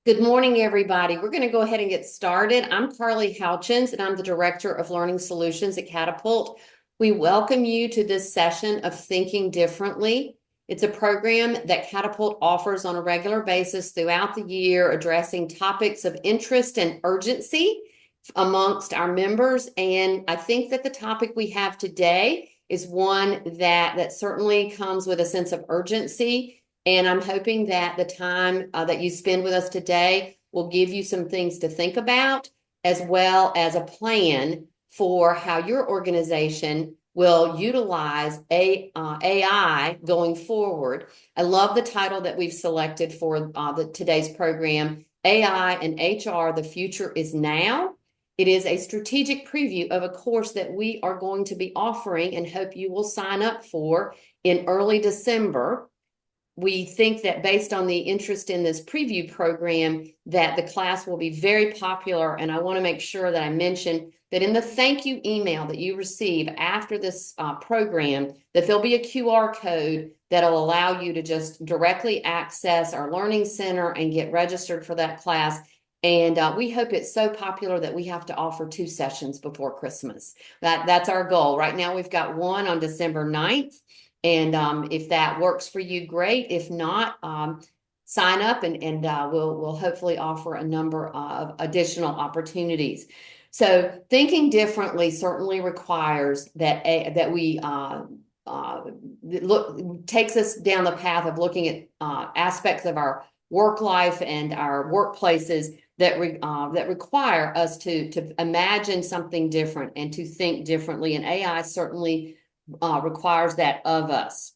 Good morning, everybody. We're going to go ahead and get started. I'm Carly Houchins, and I'm the Director of Learning Solutions at Catapult. We welcome you to this session of Thinking Differently. It's a program that Catapult offers on a regular basis throughout the year, addressing topics of interest and urgency amongst our members. And I think that the topic we have today is one that certainly comes with a sense of urgency. And I'm hoping that the time that you spend with us today will give you some things to think about, as well as a plan for how your organization will utilize AI going forward. I love the title that we've selected for today's program, AI and HR, the future is now. It is a strategic preview of a course that we are going to be offering and hope you will sign up for in early December. We think that based on the interest in this preview program, that the class will be very popular. And I want to make sure that I mention that in the thank you email that you receive after this program, that there'll be a QR code that'll allow you to just directly access our Learning Center and get registered for that class. And we hope it's so popular that we have to offer 2 sessions before Christmas. That's our goal. Right now, we've got one on December 9th. And if that works for you, great. If not, sign up and we'll hopefully offer a number of additional opportunities. So thinking differently certainly requires that we takes us down the path of looking at aspects of our work life and our workplaces that require us to imagine something different and to think differently. And AI certainly requires that of us.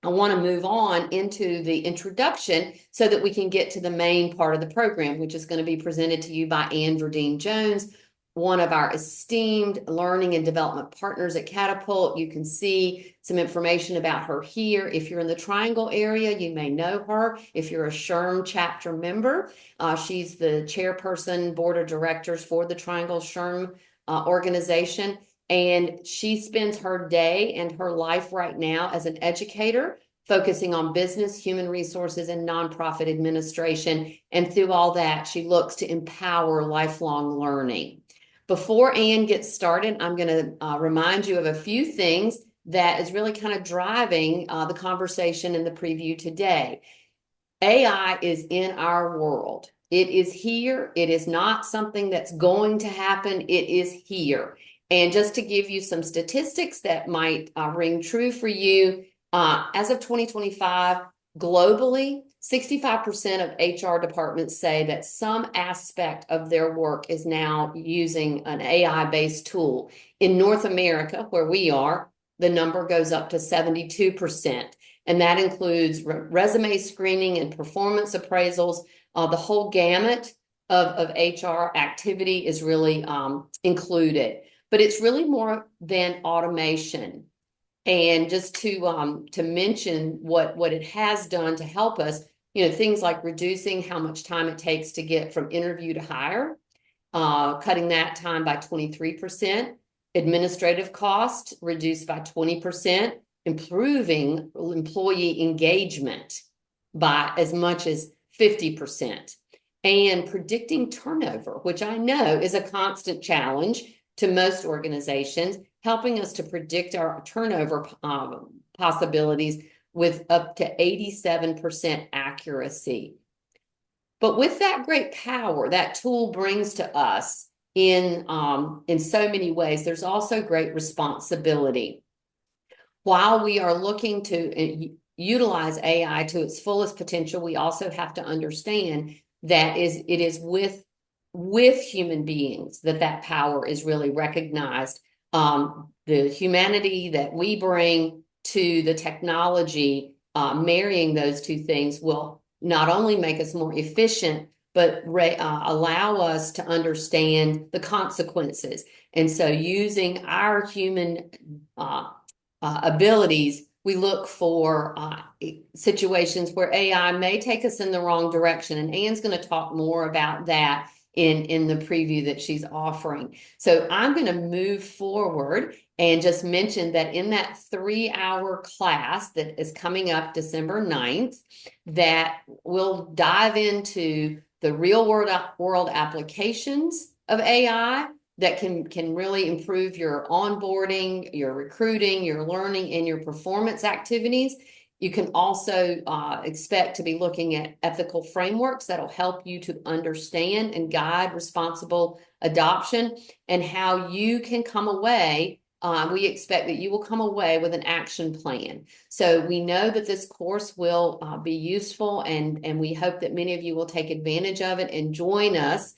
I want to move on into the introduction so that we can get to the main part of the program, which is going to be presented to you by Ann Verdeen Jones, one of our esteemed learning and development partners at Catapult. You can see some information about her here. If you're in the Triangle area, you may know her. If you're a SHRM chapter member, she's the chairperson, board of directors for the Triangle SHRM organization. And she spends her day and her life right now as an educator, focusing on business, human resources, and nonprofit administration. And through all that, she looks to empower lifelong learning. Before Ann gets started, I'm going to remind you of a few things that is really kind of driving the conversation in the preview today. AI is in our world. It is here. It is not something that's going to happen. It is here. And just to give you some statistics that might ring true for you, as of 2025, globally, 65% of HR departments say that some aspect of their work is now using an AI-based tool. In North America, where we are, the number goes up to 72%. And that includes resume screening and performance appraisals. The whole gamut of HR activity is really included. But it's really more than automation. And just to mention what it has done to help us, things like reducing how much time it takes to get from interview to hire, cutting that time by 23%, administrative costs reduced by 20%, improving employee engagement by as much as 50%, and predicting turnover, which I know is a constant challenge to most organizations, helping us to predict our turnover possibilities with up to 87% accuracy. But with that great power that tool brings to us in so many ways, there's also great responsibility. While we are looking to utilize AI to its fullest potential, we also have to understand that it is with human beings that power is really recognized. The humanity that we bring to the technology, marrying those two things will not only make us more efficient, but allow us to understand the consequences. And so using our human abilities, we look for situations where AI may take us in the wrong direction. And Ann's going to talk more about that in the preview that she's offering. So I'm going to move forward and just mention that in that 3-hour class that is coming up December 9th, that we'll dive into the real world applications of AI that can really improve your onboarding, your recruiting, your learning, and your performance activities. You can also expect to be looking at ethical frameworks that'll help you to understand and guide responsible adoption and how you can come away. We expect that you will come away with an action plan. So we know that this course will be useful, and we hope that many of you will take advantage of it and join us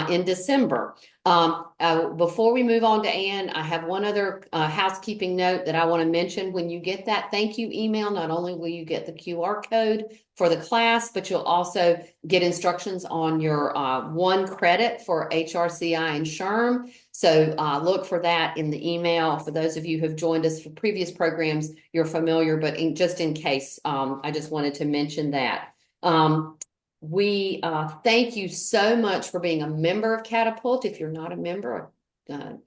in December. Before we move on to Ann, I have one other housekeeping note that I want to mention. When you get that thank you email, not only will you get the QR code for the class, but you'll also get instructions on your 1 credit for HRCI and SHRM. So look for that in the email. For those of you who have joined us for previous programs, you're familiar, but just in case, I just wanted to mention that. We thank you so much for being a member of Catapult. If you're not a member,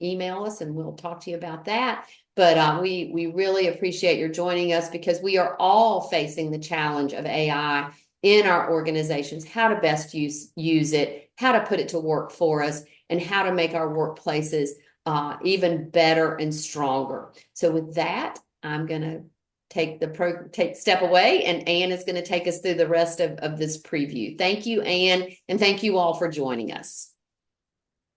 email us and we'll talk to you about that. But we really appreciate your joining us, because we are all facing the challenge of AI in our organizations, how to best use it, how to put it to work for us, and how to make our workplaces even better and stronger. So with that, I'm going to take step away, and Ann is going to take us through the rest of this preview. Thank you, Ann, and thank you all for joining us.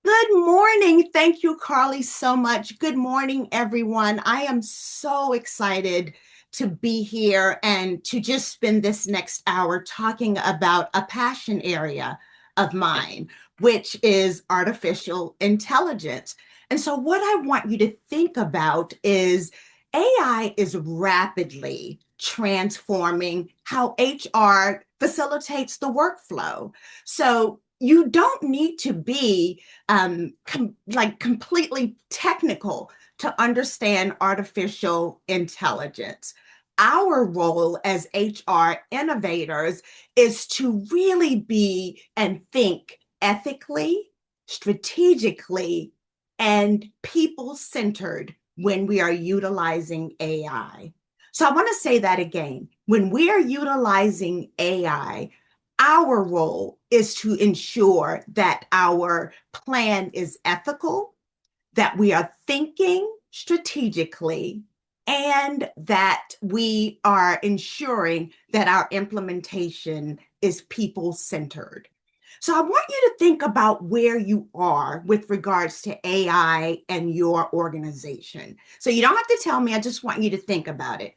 Good morning. Thank you, Carly, so much. Good morning, everyone. I am so excited to be here and to just spend this next hour talking about a passion area of mine, which is artificial intelligence. And so what I want you to think about is AI is rapidly transforming how HR facilitates the workflow. So you don't need to be completely technical to understand artificial intelligence. Our role as HR innovators is to really be and think ethically, strategically, and people-centered when we are utilizing AI. So I want to say that again. When we are utilizing AI, our role is to ensure that our plan is ethical, that we are thinking strategically, and that we are ensuring that our implementation is people-centered. So I want you to think about where you are with regards to AI and your organization. So you don't have to tell me, I just want you to think about it.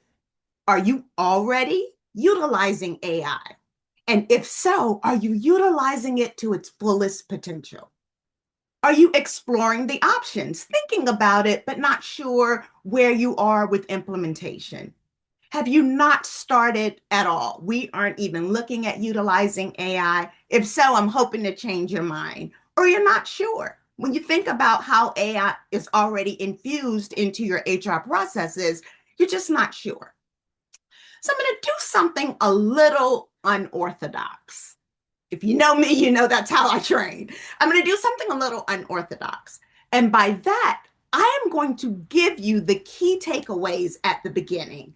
Are you already utilizing AI? And if so, are you utilizing it to its fullest potential? Are you exploring the options, thinking about it, but not sure where you are with implementation? Have you not started at all? We aren't even looking at utilizing AI. If so, I'm hoping to change your mind. Or you're not sure. When you think about how AI is already infused into your HR processes, you're just not sure. So I'm going to do something a little unorthodox. If you know me, you know that's how I train. I'm going to do something a little unorthodox. And by that, I am going to give you the key takeaways at the beginning.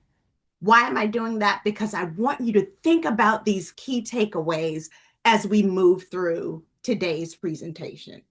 Why am I doing that? Because I want you to think about these key takeaways as we move through today's presentation.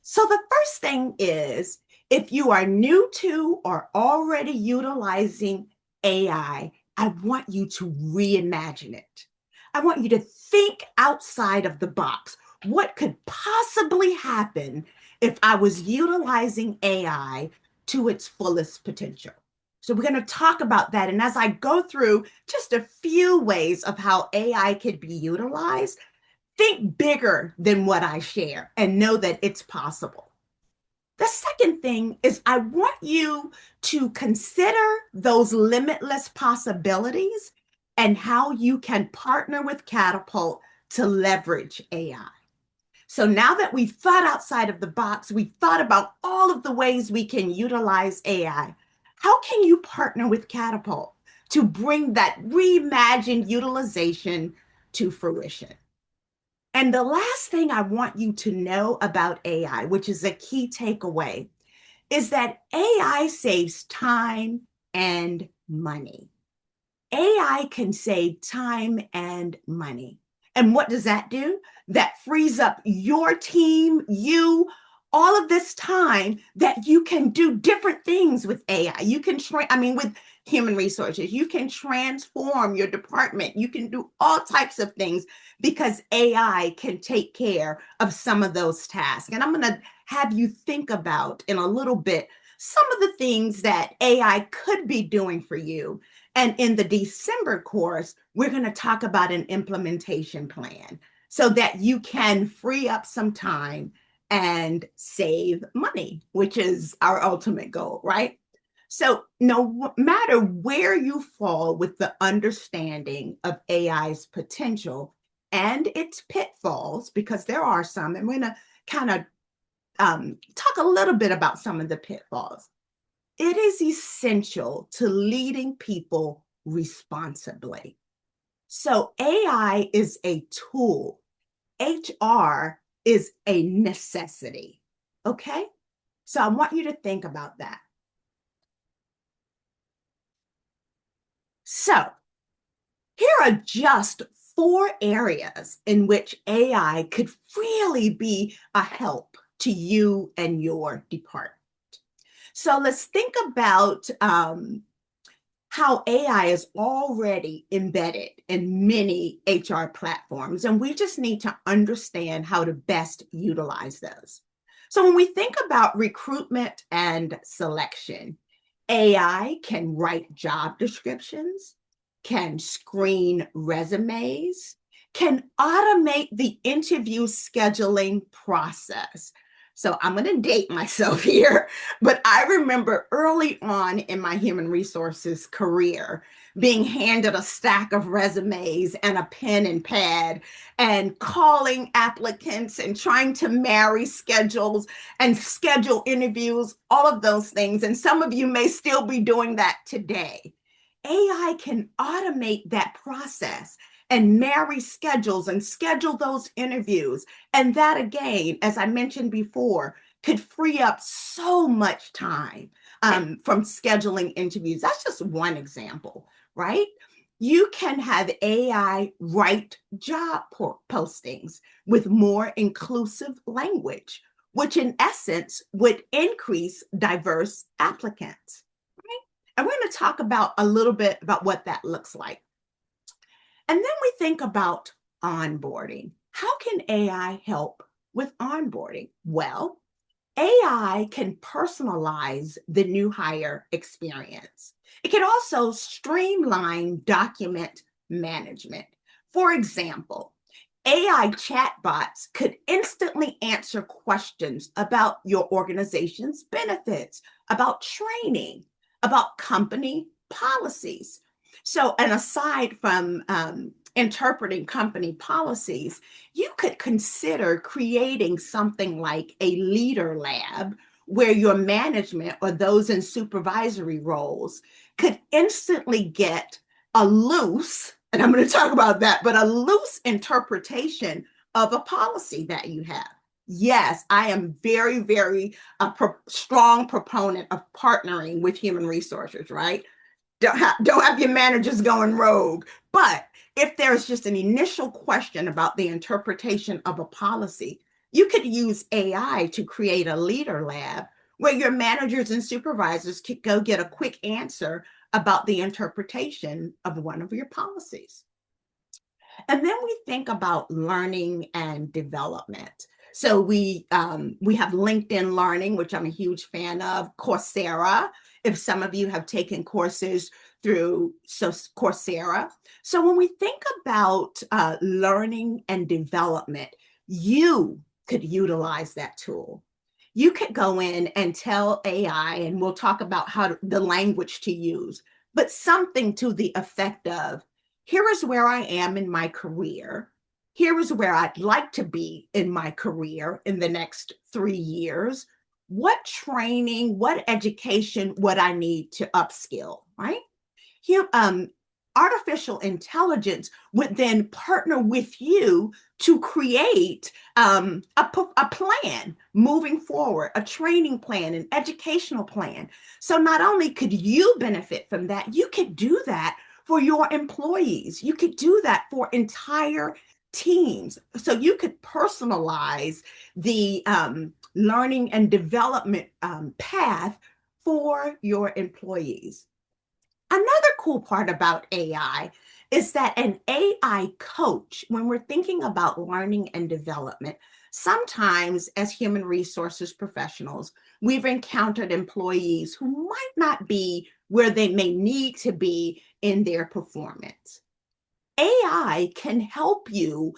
So the first thing is, if you are new to or already utilizing AI, I want you to reimagine it. I want you to think outside of the box. What could possibly happen if I was utilizing AI to its fullest potential? So we're going to talk about that. And as I go through just a few ways of how AI could be utilized, think bigger than what I share and know that it's possible. The second thing is I want you to consider those limitless possibilities and how you can partner with Catapult to leverage AI. So now that we've thought outside of the box, we've thought about all of the ways we can utilize AI, how can you partner with Catapult to bring that reimagined utilization to fruition? And the last thing I want you to know about AI, which is a key takeaway, is that AI saves time and money. AI can save time and money. And what does that do? That frees up your team, you, all of this time that you can do different things with AI. You can with human resources, you can transform your department. You can do all types of things because AI can take care of some of those tasks. And I'm going to have you think about in a little bit some of the things that AI could be doing for you. And in the December course, we're going to talk about an implementation plan so that you can free up some time and save money, which is our ultimate goal, right? So, no matter where you fall with the understanding of AI's potential and its pitfalls, because there are some, and we're going to kind of talk a little bit about some of the pitfalls. It is essential to leading people responsibly. So AI is a tool. HR is a necessity. Okay? So I want you to think about that. So here are just 4 areas in which AI could really be a help to you and your department. So let's think about how AI is already embedded in many HR platforms, and we just need to understand how to best utilize those. So when we think about recruitment and selection, AI can write job descriptions, can screen resumes, can automate the interview scheduling process. So I'm going to date myself here, but I remember early on in my human resources career being handed a stack of resumes and a pen and pad and calling applicants and trying to marry schedules and schedule interviews, all of those things. And some of you may still be doing that today. AI can automate that process and marry schedules and schedule those interviews. And that, again, as I mentioned before, could free up so much time from scheduling interviews. That's just one example, right? You can have AI write job postings with more inclusive language, which in essence would increase diverse applicants. Right? And we're going to talk about a little bit about what that looks like. And then we think about onboarding. How can AI help with onboarding? Well, AI can personalize the new hire experience. It can also streamline document management. For example, AI chatbots could instantly answer questions about your organization's benefits, about training, about company policies. So, and aside from interpreting company policies, you could consider creating something like a leader lab where your management or those in supervisory roles could instantly get a loose, and I'm going to talk about that, but a loose interpretation of a policy that you have. Yes, I am very, very strong proponent of partnering with human resources, right? Don't have your managers going rogue. But if there's just an initial question about the interpretation of a policy, you could use AI to create a leader lab where your managers and supervisors could go get a quick answer about the interpretation of one of your policies. And then we think about learning and development. So we have LinkedIn Learning, which I'm a huge fan of, Coursera, if some of you have taken courses through Coursera. So when we think about learning and development, you could utilize that tool. You could go in and tell AI, and we'll talk about the language to use, but something to the effect of, here is where I am in my career. Here is where I'd like to be in my career in the next 3 years. What training, what education would I need to upskill, right? Here, artificial intelligence would then partner with you to create a plan moving forward, a training plan, an educational plan. So not only could you benefit from that, you could do that for your employees. You could do that for entire teams. So you could personalize the learning and development path for your employees. Another cool part about AI is that an AI coach, when we're thinking about learning and development, sometimes as human resources professionals, we've encountered employees who might not be where they may need to be in their performance. AI can help you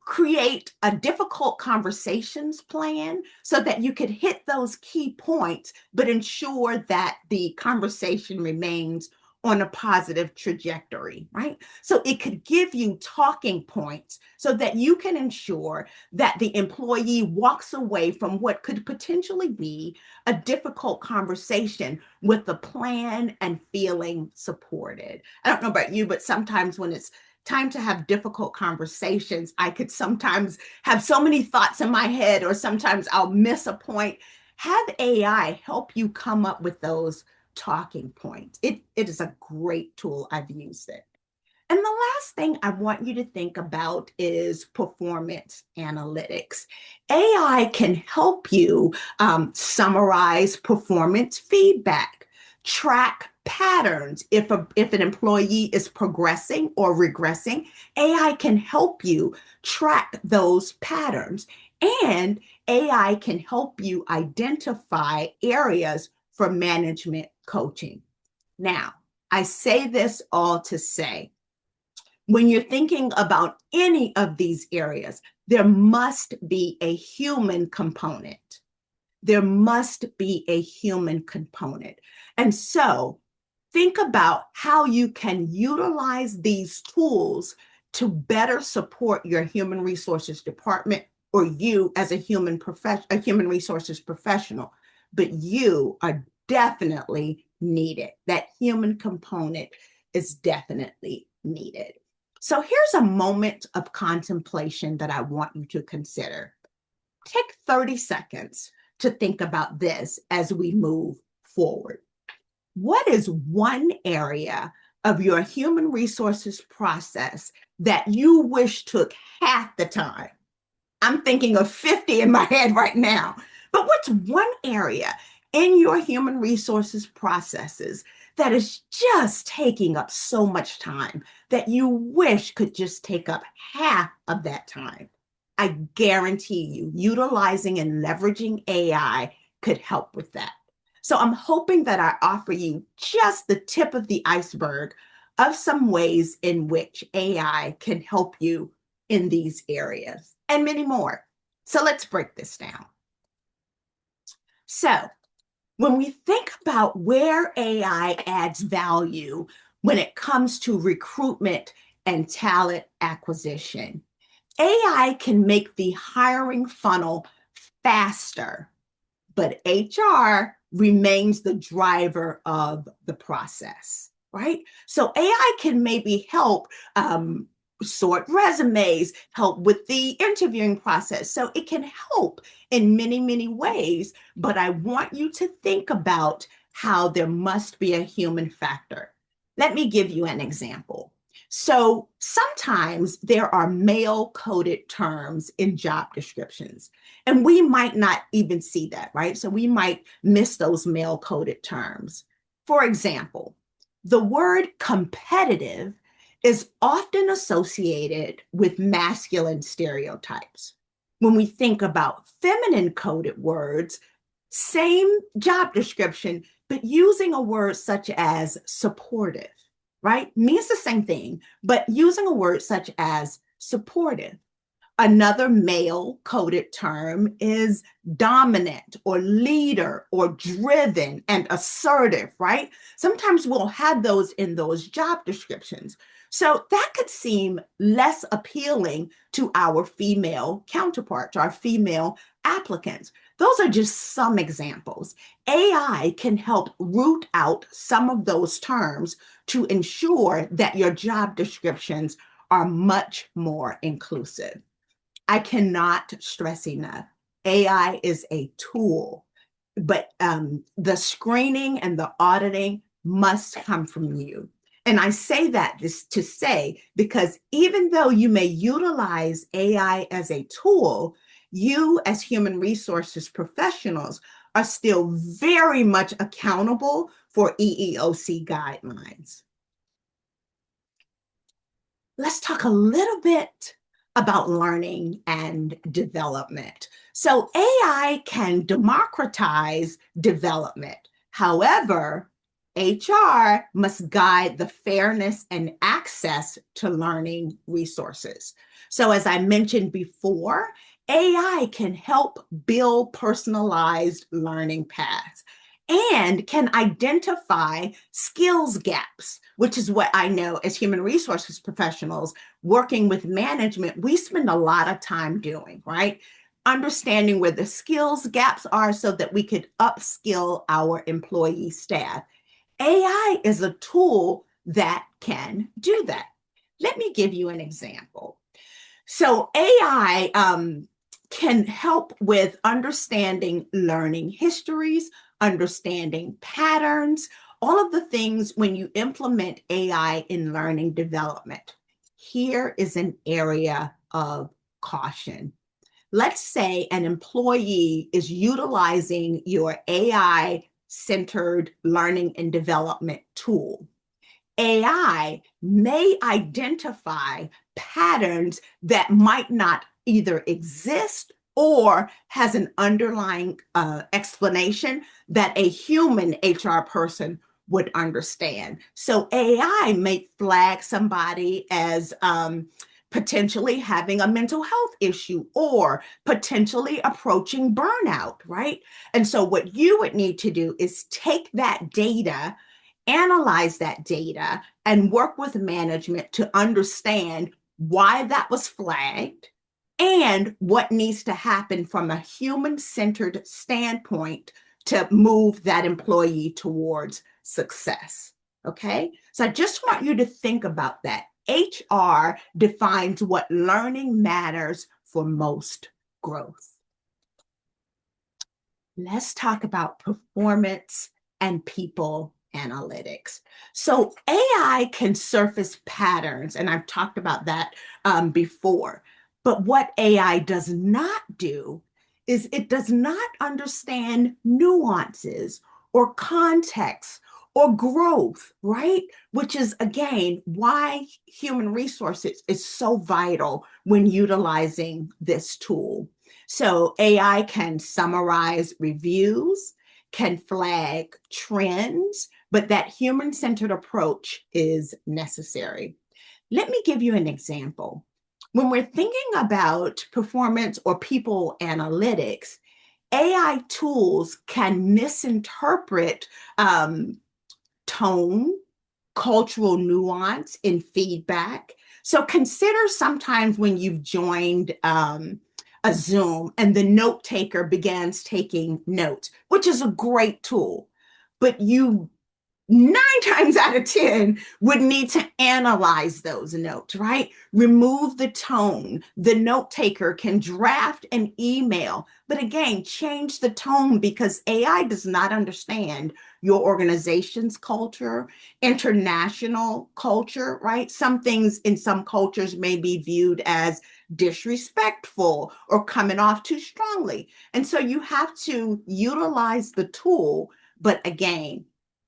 create a difficult conversations plan so that you could hit those key points, but ensure that the conversation remains on a positive trajectory, right? So it could give you talking points so that you can ensure that the employee walks away from what could potentially be a difficult conversation with a plan and feeling supported. I don't know about you, but sometimes when it's time to have difficult conversations, I could sometimes have so many thoughts in my head, or sometimes I'll miss a point. Have AI help you come up with those talking points. It is a great tool. I've used it. And the last thing I want you to think about is performance analytics. AI can help you summarize performance feedback, track patterns. If an employee is progressing or regressing, AI can help you track those patterns. And AI can help you identify areas for management coaching. Now, I say this all to say, when you're thinking about any of these areas, there must be a human component. There must be a human component. And so think about how you can utilize these tools to better support your human resources department, or you as a human resources professional. But you are definitely needed. That human component is definitely needed. So here's a moment of contemplation that I want you to consider. Take 30 seconds to think about this as we move forward. What is one area of your human resources process that you wish took half the time? I'm thinking of 50 in my head right now. But what's one area in your human resources processes that is just taking up so much time that you wish could just take up half of that time? I guarantee you, utilizing and leveraging AI could help with that. So I'm hoping that I offer you just the tip of the iceberg of some ways in which AI can help you in these areas, and many more. So let's break this down. So when we think about where AI adds value when it comes to recruitment and talent acquisition, AI can make the hiring funnel faster, but HR remains the driver of the process, right? So AI can maybe help sort resumes, help with the interviewing process. So it can help in many, many ways, but I want you to think about how there must be a human factor. Let me give you an example. So sometimes there are male coded terms in job descriptions, and we might not even see that, right? So we might miss those male coded terms. For example, the word competitive is often associated with masculine stereotypes. When we think about feminine coded words, same job description, but using a word such as supportive, right? Means the same thing, but using a word such as supportive. Another male coded term is dominant or leader or driven and assertive, right? Sometimes we'll have those in those job descriptions. So that could seem less appealing to our female counterparts, our female applicants. Those are just some examples. AI can help root out some of those terms to ensure that your job descriptions are much more inclusive. I cannot stress enough. AI is a tool, but the screening and the auditing must come from you. And I say that this to say, because even though you may utilize AI as a tool, you as human resources professionals are still very much accountable for EEOC guidelines. Let's talk a little bit about learning and development. So AI can democratize development. However, HR must guide the fairness and access to learning resources. So as I mentioned before, AI can help build personalized learning paths and can identify skills gaps, which is what I know as human resources professionals working with management, we spend a lot of time doing, right? Understanding where the skills gaps are so that we could upskill our employee staff. AI is a tool that can do that. Let me give you an example. So AI can help with understanding learning histories, understanding patterns, all of the things when you implement AI in learning development. Here is an area of caution. Let's say an employee is utilizing your AI centered learning and development tool. AI may identify patterns that might not either exist or has an underlying explanation that a human HR person would understand. So AI may flag somebody as potentially having a mental health issue or potentially approaching burnout, right? And so what you would need to do is take that data, analyze that data, and work with management to understand why that was flagged and what needs to happen from a human-centered standpoint to move that employee towards success. Okay? So I just want you to think about that. HR defines what learning matters for most growth. Let's talk about performance and people analytics. So AI can surface patterns, and I've talked about that before. But what AI does not do is it does not understand nuances or context or growth, right? Which is, again, why human resources is so vital when utilizing this tool. So AI can summarize reviews, can flag trends, but that human-centered approach is necessary. Let me give you an example. When we're thinking about performance or people analytics, AI tools can misinterpret tone, cultural nuance in feedback. So consider sometimes when you've joined a Zoom and the note taker begins taking notes, which is a great tool, but you 9 times out of 10 would need to analyze those notes, right? Remove the tone. The note taker can draft an email, but again, change the tone because AI does not understand your organization's culture, international culture, right? Some things in some cultures may be viewed as disrespectful or coming off too strongly. And so you have to utilize the tool, but again,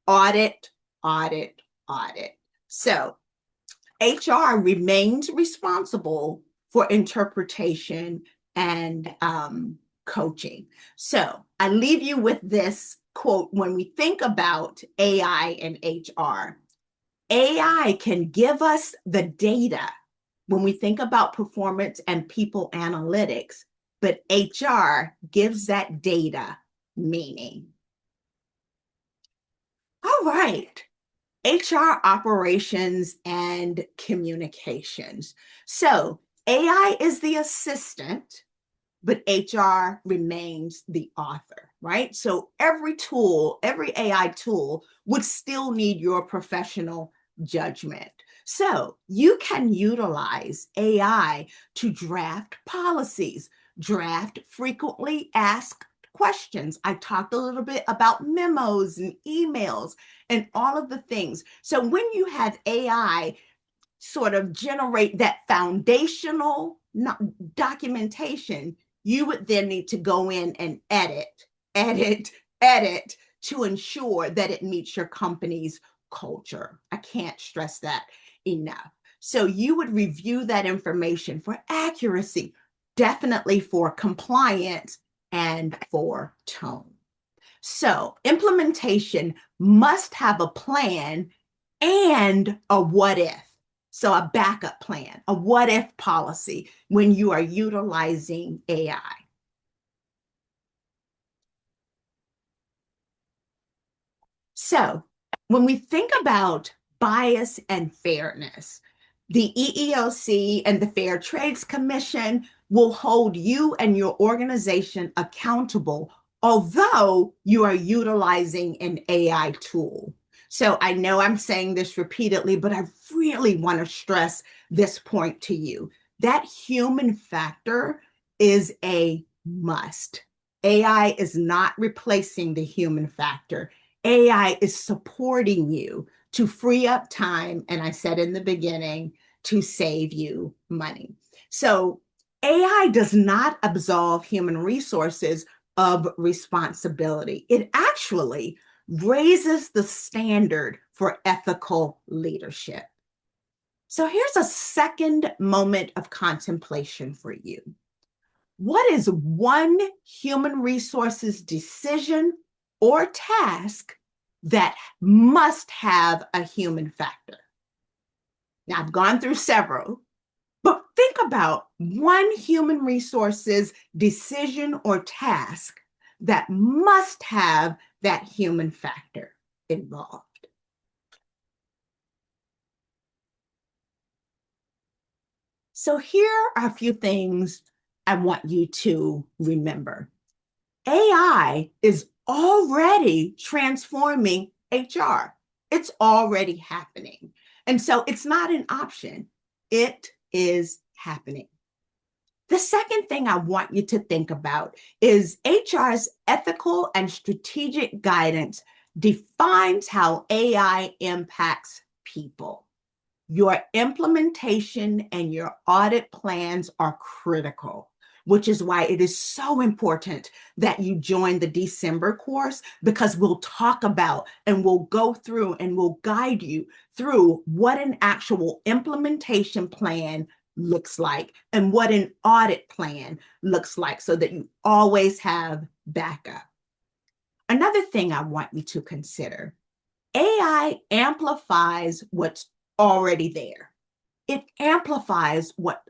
audit, audit, audit. So HR remains responsible for interpretation and coaching. So I leave you with this quote. When we think about AI and HR, AI can give us the data when we think about performance and people analytics, but HR gives that data meaning. All right. HR operations and communications. So AI is the assistant, but HR remains the author, right? So every tool, every AI tool would still need your professional judgment. So you can utilize AI to draft policies, draft frequently asked questions. I talked a little bit about memos and emails and all of the things. So when you have AI sort of generate that foundational documentation, you would then need to go in and edit to ensure that it meets your company's culture. I can't stress that enough. So you would review that information for accuracy, definitely for compliance and for tone. So implementation must have a plan and a what if. So a backup plan, a what if policy when you are utilizing AI. So when we think about bias and fairness, the EEOC and the Fair Trades Commission will hold you and your organization accountable, although you are utilizing an AI tool. So I know I'm saying this repeatedly, but I really want to stress this point to you. That human factor is a must. AI is not replacing the human factor. AI is supporting you to free up time, and I said in the beginning, to save you money. So AI does not absolve human resources of responsibility. It actually raises the standard for ethical leadership. So here's a second moment of contemplation for you. What is one human resources decision or task that must have a human factor? Now, I've gone through several, but think about one human resources decision or task that must have that human factor involved. So here are a few things I want you to remember. AI is already transforming HR. It's already happening. And so it's not an option. It is happening. The second thing I want you to think about is HR's ethical and strategic guidance defines how AI impacts people. Your implementation and your audit plans are critical, which is why it is so important that you join the December course, because we'll talk about and we'll go through and we'll guide you through what an actual implementation plan looks like and what an audit plan looks like so that you always have backup. Another thing I want you to consider, AI amplifies what's already there. It amplifies what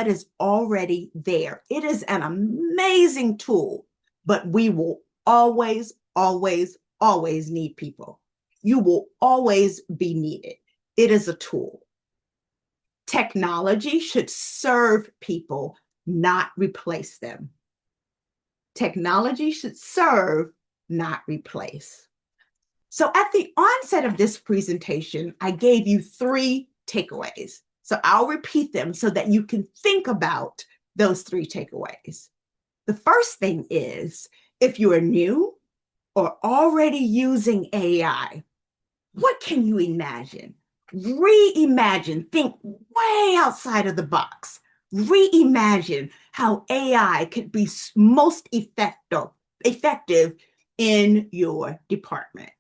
is already there. It is an amazing tool, but we will always, always, always need people. You will always be needed. It is a tool. Technology should serve people, not replace them. Technology should serve, not replace. So at the onset of this presentation, I gave you 3 takeaways. So I'll repeat them so that you can think about those 3 takeaways. The first thing is, if you are new or already using AI, what can you imagine? Reimagine, think way outside of the box. Reimagine how AI could be most effective in your department.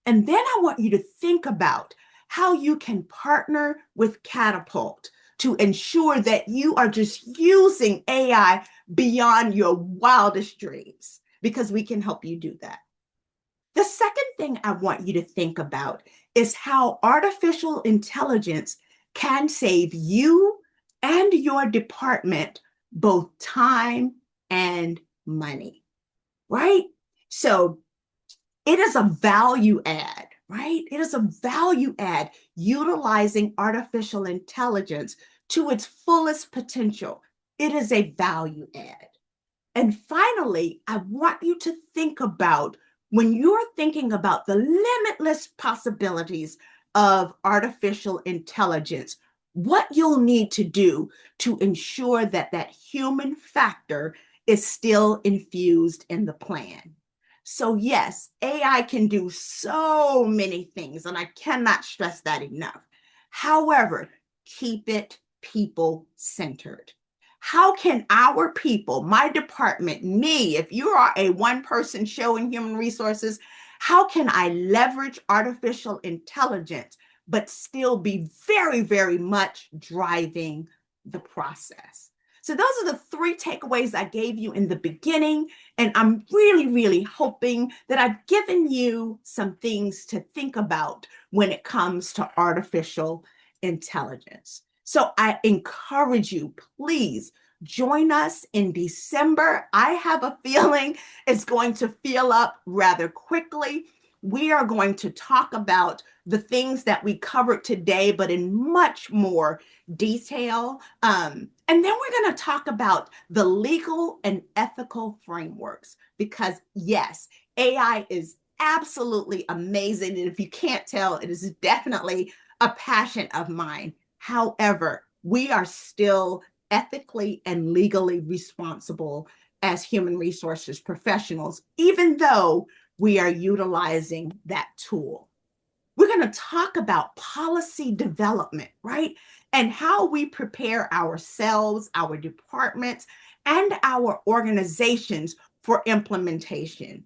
And then I want you to think about how you can partner with Catapult to ensure that you are just using AI beyond your wildest dreams, because we can help you do that. The second thing I want you to think about is how artificial intelligence can save you and your department both time and money, right? So it is a value add, right? It is a value add utilizing artificial intelligence to its fullest potential. It is a value add. And finally, I want you to think about, when you're thinking about the limitless possibilities of artificial intelligence, what you'll need to do to ensure that that human factor is still infused in the plan. So, yes, AI can do so many things, and I cannot stress that enough. However, keep it people centered. How can our people, my department, me, if you are a one person show in human resources, how can I leverage artificial intelligence but still be very, very much driving the process? So, those are the three takeaways I gave you in the beginning. And I'm really, really hoping that I've given you some things to think about when it comes to artificial intelligence. So I encourage you, please join us in December. I have a feeling it's going to fill up rather quickly. We are going to talk about the things that we covered today, but in much more detail. And then we're going to talk about the legal and ethical frameworks because, yes, AI is absolutely amazing. And if you can't tell, it is definitely a passion of mine. However, we are still ethically and legally responsible as human resources professionals, even though we are utilizing that tool. We're going to talk about policy development, right? And how we prepare ourselves, our departments, and our organizations for implementation,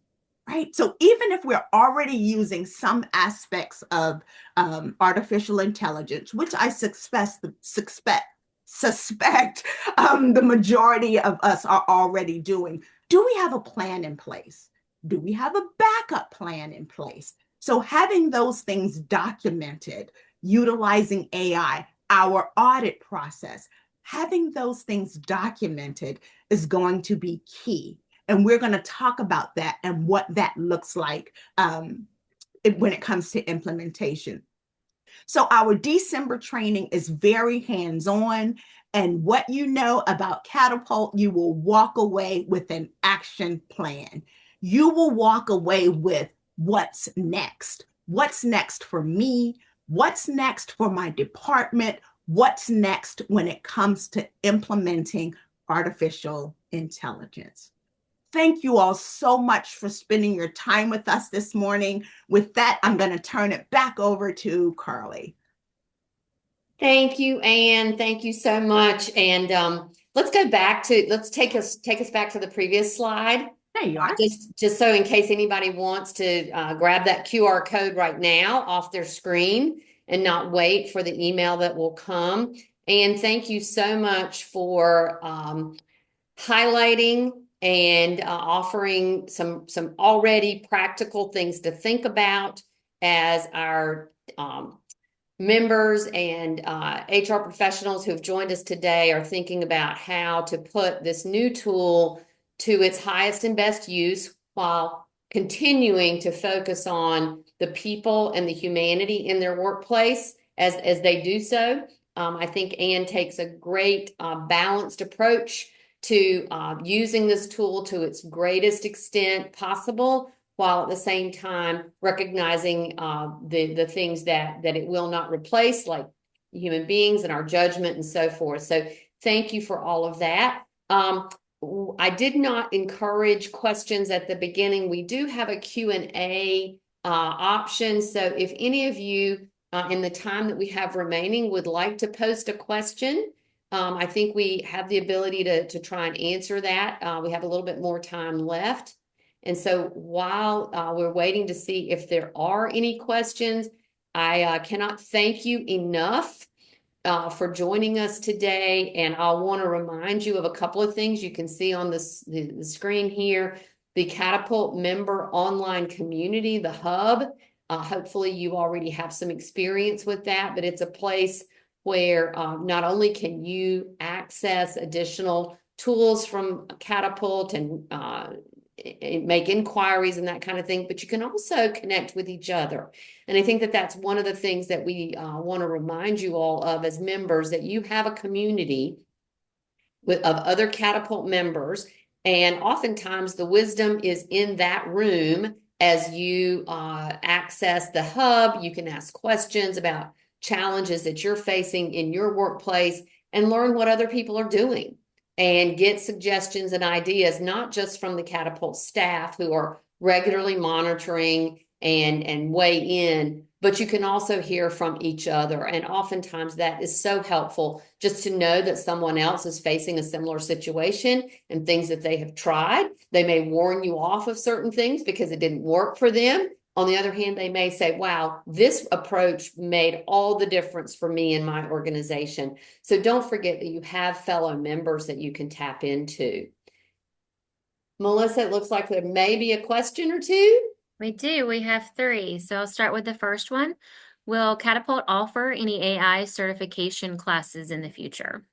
right? So even if we're already using some aspects of artificial intelligence, which I suspect the majority of us are already doing, do we have a plan in place? Do we have a backup plan in place? So having those things documented, utilizing AI, our audit process, having those things documented is going to be key. And we're going to talk about that and what that looks like when it comes to implementation. So our December training is very hands-on. And what you know about Catapult, you will walk away with an action plan. You will walk away with what's next. What's next for me? What's next for my department? What's next when it comes to implementing artificial intelligence? Thank you all so much for spending your time with us this morning. With that, I'm going to turn it back over to Carly. Thank you, Anne. Thank you so much. And let's take us back to the previous slide. There you are. Just so in case anybody wants to grab that QR code right now off their screen and not wait for the email that will come. And thank you so much for highlighting and offering some already practical things to think about as our members and HR professionals who've joined us today are thinking about how to put this new tool to its highest and best use while continuing to focus on the people and the humanity in their workplace as they do so. I think Anne takes a great balanced approach to using this tool to its greatest extent possible, while at the same time recognizing the things that it will not replace, like human beings and our judgment and so forth. So thank you for all of that. I did not encourage questions at the beginning. We do have a Q&A option. So if any of you in the time that we have remaining would like to post a question, I think we have the ability to try and answer that. We have a little bit more time left. And so while we're waiting to see if there are any questions, I cannot thank you enough for joining us today. And I want to remind you of a couple of things you can see on the screen here. The Catapult member online community, the hub. Hopefully you already have some experience with that, but it's a place where not only can you access additional tools from Catapult and make inquiries and that kind of thing, but you can also connect with each other. And I think that that's one of the things that we want to remind you all of as members, that you have a community of other Catapult members. And oftentimes the wisdom is in that room. As you access the hub, you can ask questions about challenges that you're facing in your workplace and learn what other people are doing. and get suggestions and ideas, not just from the Catapult staff who are regularly monitoring and weigh in, but you can also hear from each other. And oftentimes that is so helpful just to know that someone else is facing a similar situation and things that they have tried. They may warn you off of certain things because it didn't work for them. On the other hand, they may say, wow, this approach made all the difference for me in my organization. So don't forget that you have fellow members that you can tap into. Melissa, it looks like there may be a question or two. We do. We have three. So I'll start with the first one. Will Catapult offer any AI certification classes in the future?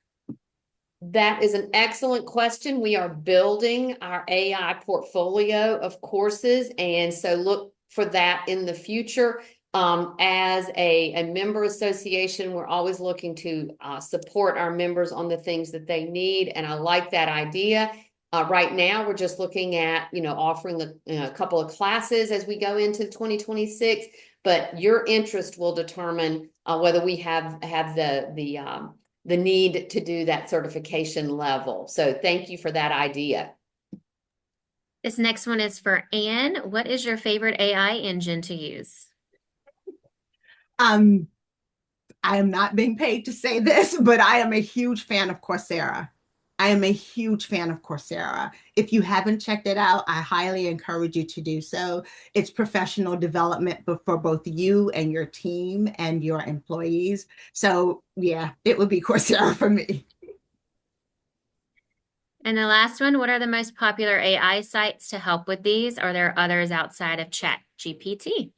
That is an excellent question. We are building our AI portfolio of courses, and so look for that in the future. As a member association, we're always looking to support our members on the things that they need, and I like that idea. Right now, we're just looking at, offering a couple of classes as we go into 2026, but your interest will determine whether we have the need to do that certification level. So thank you for that idea. This next one is for Anne. What is your favorite AI engine to use? I am not being paid to say this, but I am a huge fan of Coursera. I am a huge fan of Coursera. If you haven't checked it out, I highly encourage you to do so. It's professional development for both you and your team and your employees. So yeah, it would be Coursera for me. And the last one, what are the most popular AI sites to help with these? Are there others outside of ChatGPT?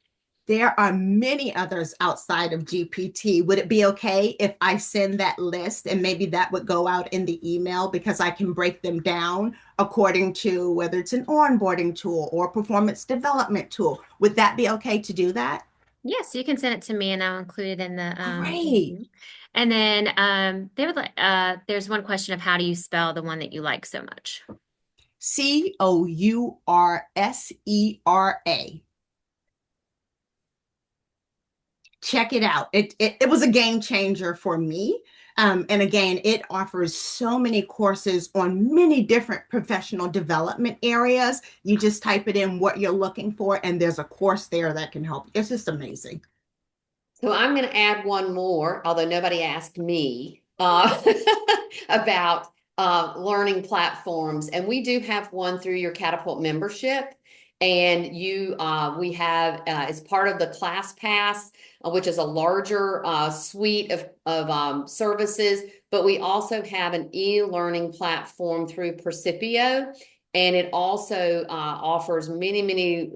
There are many others outside of GPT. Would it be okay if I send that list and maybe that would go out in the email because I can break them down according to whether it's an onboarding tool or performance development tool? Would that be okay to do that? Yes, you can send it to me and I'll include it in the Great. And then they would like there's one question of how do you spell the one that you like so much? Coursera. Check it out. It was a game changer for me. And again, it offers so many courses on many different professional development areas. You just type it in what you're looking for, and there's a course there that can help. It's just amazing. So I'm going to add one more, although nobody asked me about learning platforms. And we do have one through your Catapult membership. And we have, as part of the Class Pass, which is a larger suite of services, but we also have an e-learning platform through Percipio. And it also offers many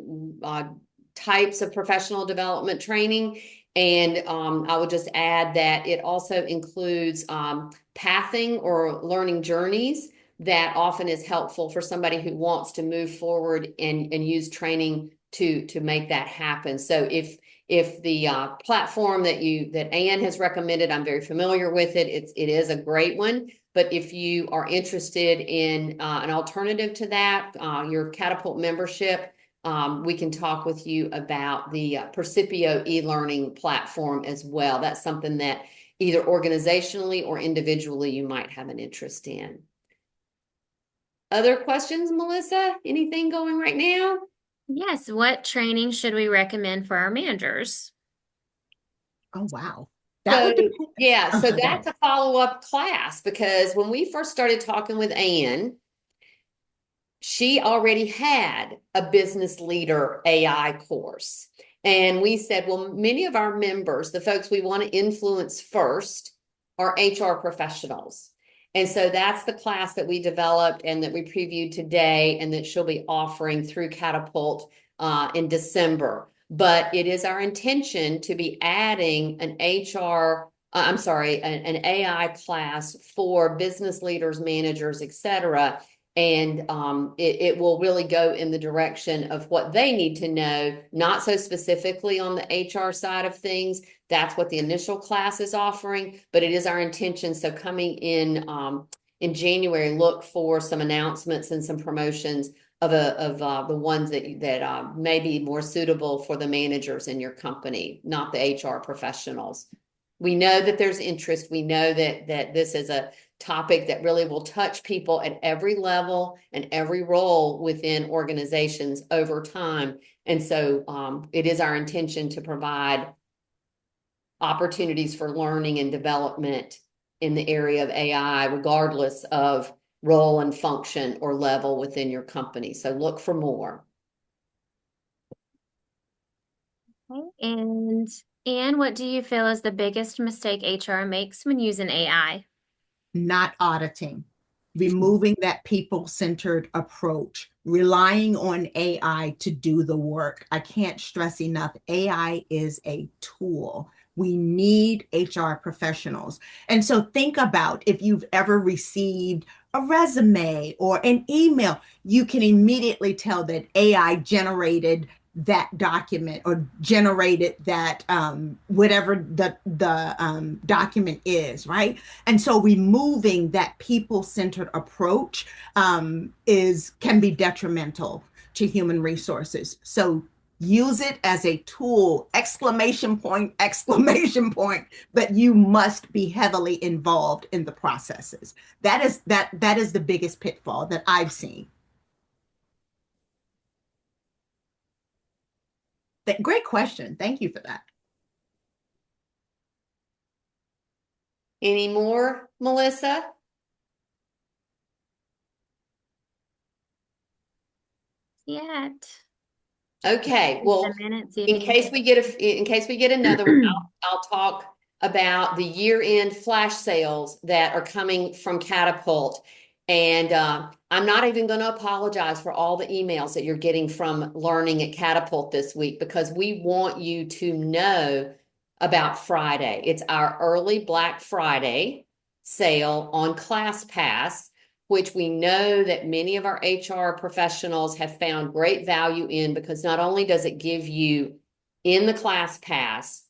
types of professional development training. And I would just add that it also includes pathing or learning journeys that often is helpful for somebody who wants to move forward and use training to make that happen. So if the platform that Anne has recommended, I'm very familiar with it. It is a great one. But if you are interested in an alternative to that, your Catapult membership, we can talk with you about the Percipio e-learning platform as well. That's something that either organizationally or individually you might have an interest in. Other questions, Melissa? Anything going right now? Yes, what training should we recommend for our managers? Oh, wow. That would depend. Yeah, so Okay, go ahead. that's a follow-up class because when we first started talking with Anne, she already had a business leader AI course. And we said, well, many of our members, the folks we want to influence first, are HR professionals. And so that's the class that we developed and that we previewed today and that she'll be offering through Catapult in December. But it is our intention to be adding an an AI class for business leaders, managers, et cetera. And it will really go in the direction of what they need to know, not so specifically on the HR side of things. That's what the initial class is offering, but it is our intention. So coming in January, look for some announcements and some promotions of the ones that may be more suitable for the managers in your company, not the HR professionals. We know that there's interest. We know that this is topic that really will touch people at every level and every role within organizations over time. And so it is our intention to provide opportunities for learning and development in the area of AI, regardless of role and function or level within your company. So look for more. Okay. And what do you feel is the biggest mistake HR makes when using AI? Not auditing, removing that people-centered approach, relying on AI to do the work. I can't stress enough, AI is a tool. We need HR professionals. And so think about if you've ever received a resume or an email, you can immediately tell that AI generated that document or generated that whatever the document is, right? And so removing that people-centered approach can be detrimental to human resources. So use it as a tool, exclamation point, but you must be heavily involved in the processes. That is the biggest pitfall that I've seen. Great question. Thank you for that. Any more, Melissa? Yet. Okay, well, in case we get another one, I'll talk about the year-end flash sales that are coming from Catapult. And I'm not even going to apologize for all the emails that you're getting from Learning at Catapult this week, because we want you to know about Friday. It's our early Black Friday sale on ClassPass, which we know that many of our HR professionals have found great value in, because not only does it give you in the ClassPass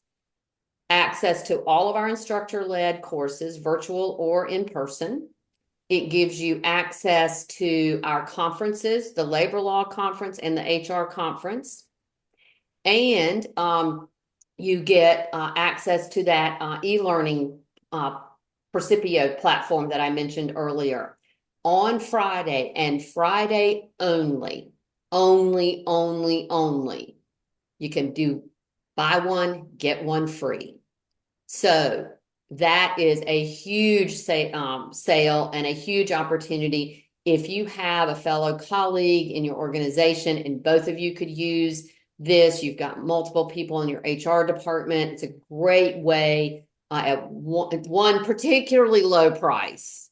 access to all of our instructor-led courses, virtual or in person, it gives you access to our conferences, the labor law conference and the HR conference, and you get access to that e-learning Percipio platform that I mentioned earlier. On Friday, and Friday only, you can do buy one, get one free. So that is a huge sale and a huge opportunity. If you have a fellow colleague in your organization and both of you could use this, you've got multiple people in your HR department, it's a great way at one particularly low price.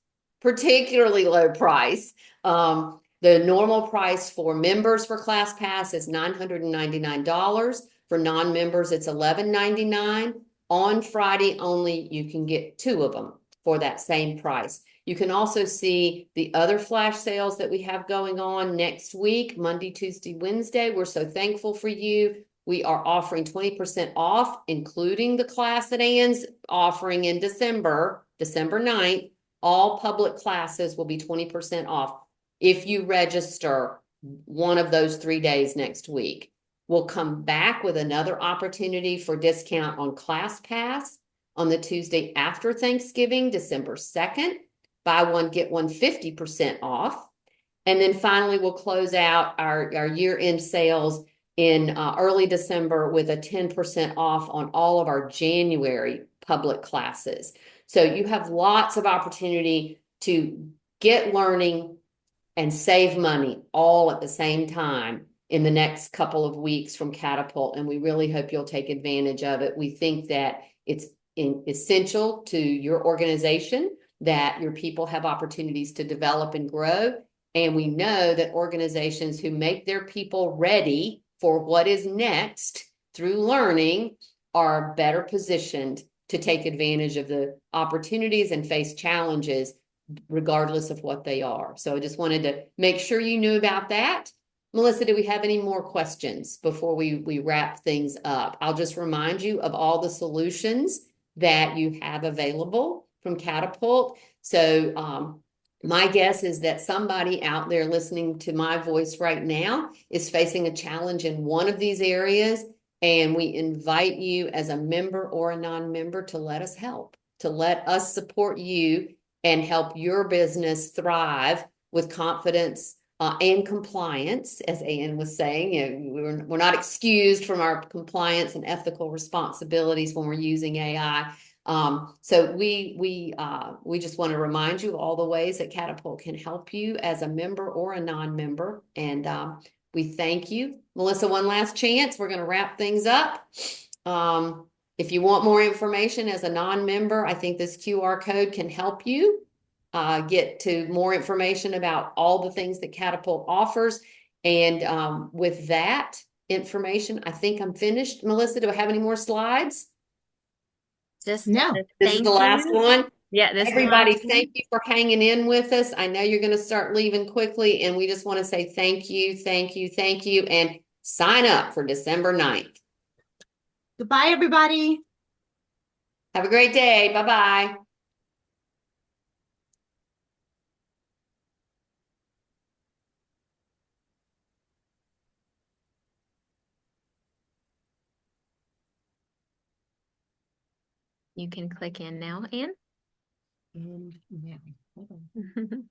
The normal price for members for ClassPass is $999. For non-members, it's $11.99. On Friday only, you can get 2 of them for that same price. You can also see the other flash sales that we have going on next week, Monday, Tuesday, Wednesday. We're so thankful for you. We are offering 20% off, including the class that Ann's offering in December 9th. All public classes will be 20% off if you register one of those 3 days next week. We'll come back with another opportunity for discount on ClassPass on the Tuesday after Thanksgiving, December 2nd. Buy one, get one 50% off. And then finally, we'll close out our year-end sales in early December with a 10% off on all of our January public classes. So you have lots of opportunity to get learning and save money all at the same time in the next couple of weeks from Catapult. And we really hope you'll take advantage of it. We think that it's essential to your organization that your people have opportunities to develop and grow. And we know that organizations who make their people ready for what is next through learning are better positioned to take advantage of the opportunities and face challenges regardless of what they are. So I just wanted to make sure you knew about that. Melissa, do we have any more questions before we wrap things up? I'll just remind you of all the solutions that you have available from Catapult. So my guess is that somebody out there listening to my voice right now is facing a challenge in one of these areas. And we invite you as a member or a non-member to let us help, to let us support you and help your business thrive with confidence and compliance, as Ann was saying. We're not excused from our compliance and ethical responsibilities when we're using AI. So we just want to remind you of all the ways that Catapult can help you as a member or a non-member. And we thank you. Melissa, one last chance. We're going to wrap things up. If you want more information as a non-member, I think this QR code can help you get to more information about all the things that Catapult offers. And with that information, I think I'm finished. Melissa, do I have any more slides? Just No. This is the last one. Yeah, this is the Everybody, last one. thank you for hanging in with us. I know you're going to start leaving quickly, and we just want to say thank you, thank you, thank you, and sign up for December 9th. Goodbye, everybody. Have a great day. Bye-bye. You can click in now, Anne. And now, hold on.